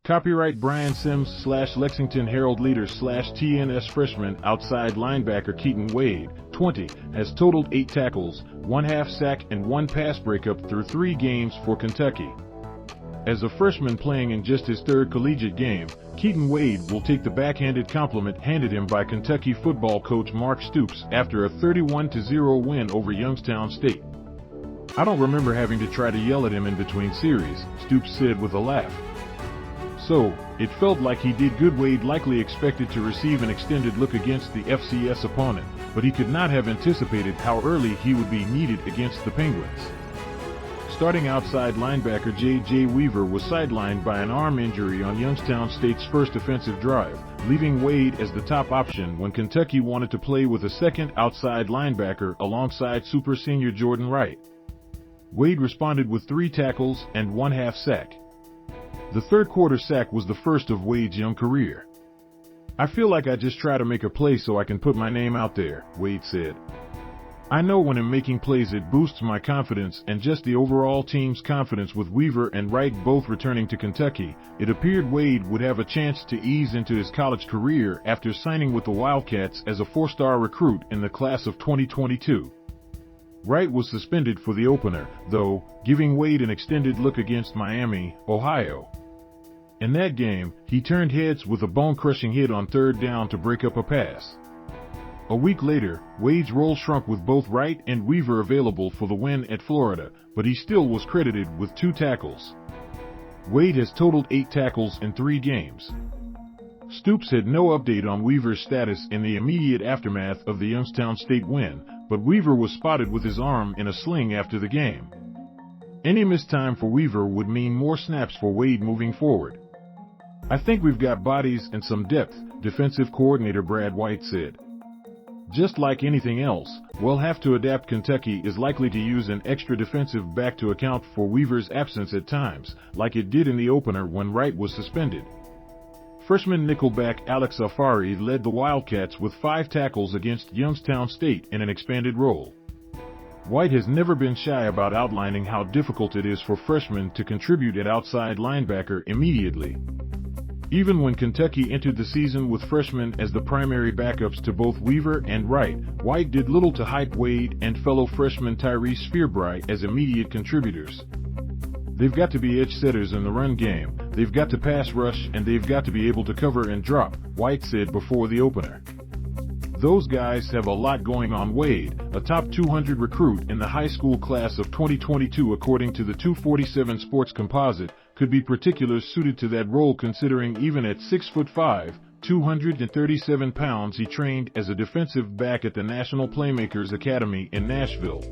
Copyright Brian Sims / Lexington Herald-Leader / TNS Freshman outside linebacker Keaten Wade, 20, has totaled 8 tackles, 1 half sack and 1 pass breakup through 3 games for Kentucky. As a freshman playing in just his 3rd collegiate game, Keaten Wade will take the backhanded compliment handed him by Kentucky football coach Mark Stoops after a 31-0 win over Youngstown State. "I don't remember having to try to yell at him in between series," Stoops said with a laugh. So, it felt like he did good. Wade likely expected to receive an extended look against the FCS opponent, but he could not have anticipated how early he would be needed against the Penguins. Starting outside linebacker J.J. Weaver was sidelined by an arm injury on Youngstown State's first offensive drive, leaving Wade as the top option when Kentucky wanted to play with a second outside linebacker alongside super senior Jordan Wright. Wade responded with 3 tackles and 1 half sack. The 3rd quarter sack was the first of Wade's young career. "I feel like I just try to make a play so I can put my name out there," Wade said. "I know when I'm making plays it boosts my confidence and just the overall team's confidence." With Weaver and Wright both returning to Kentucky, it appeared Wade would have a chance to ease into his college career after signing with the Wildcats as a 4-star recruit in the class of 2022. Wright was suspended for the opener, though, giving Wade an extended look against Miami, Ohio. In that game, he turned heads with a bone-crushing hit on 3rd down to break up a pass. A week later, Wade's role shrunk with both Wright and Weaver available for the win at Florida, but he still was credited with 2 tackles. Wade has totaled 8 tackles in 3 games. Stoops had no update on Weaver's status in the immediate aftermath of the Youngstown State win, but Weaver was spotted with his arm in a sling after the game. Any missed time for Weaver would mean more snaps for Wade moving forward. "I think we've got bodies and some depth," defensive coordinator Brad White said. "Just like anything else, we'll have to adapt." Kentucky is likely to use an extra defensive back to account for Weaver's absence at times, like it did in the opener when Wright was suspended. Freshman nickelback Alex Afari led the Wildcats with 5 tackles against Youngstown State in an expanded role. White has never been shy about outlining how difficult it is for freshmen to contribute at outside linebacker immediately. Even when Kentucky entered the season with freshmen as the primary backups to both Weaver and Wright, White did little to hype Wade and fellow freshman Tyreese Fearbry as immediate contributors. "They've got to be edge setters in the run game, they've got to pass rush, and they've got to be able to cover and drop," White said before the opener. "Those guys have a lot going on." Wade, a top 200 recruit in the high school class of 2022 according to the 247 Sports Composite, could be particularly suited to that role considering even at 6'5", 237 pounds he trained as a defensive back at the National Playmakers Academy in Nashville.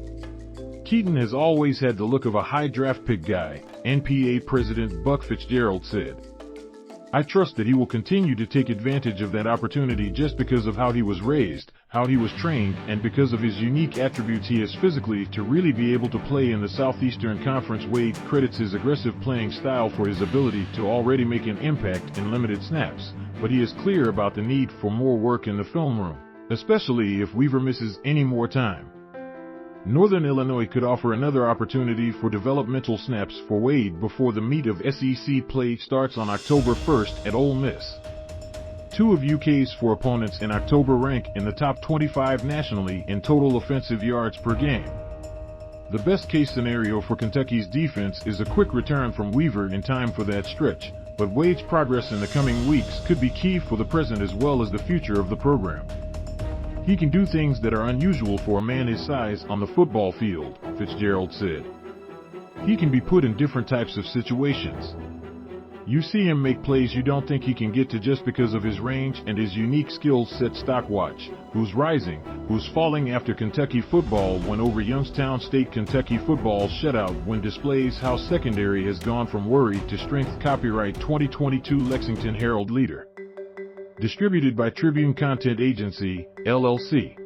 "Keaten has always had the look of a high draft pick guy," NPA President Buck Fitzgerald said. "I trust that he will continue to take advantage of that opportunity just because of how he was raised, how he was trained, and because of his unique attributes he has physically to really be able to play in the Southeastern Conference." Wade credits his aggressive playing style for his ability to already make an impact in limited snaps, but he is clear about the need for more work in the film room, especially if Weaver misses any more time. Northern Illinois could offer another opportunity for developmental snaps for Wade before the meat of SEC play starts on October 1st at Ole Miss. 2 of UK's 4 opponents in October rank in the top 25 nationally in total offensive yards per game. The best-case scenario for Kentucky's defense is a quick return from Weaver in time for that stretch, but Wade's progress in the coming weeks could be key for the present as well as the future of the program. "He can do things that are unusual for a man his size on the football field," Fitzgerald said. "He can be put in different types of situations. You see him make plays you don't think he can get to just because of his range and his unique skill set." Stockwatch, who's rising, who's falling after Kentucky football went over Youngstown State. Kentucky football shutout win displays how secondary has gone from worry to strength. Copyright 2022 Lexington Herald-Leader. Distributed by Tribune Content Agency, LLC.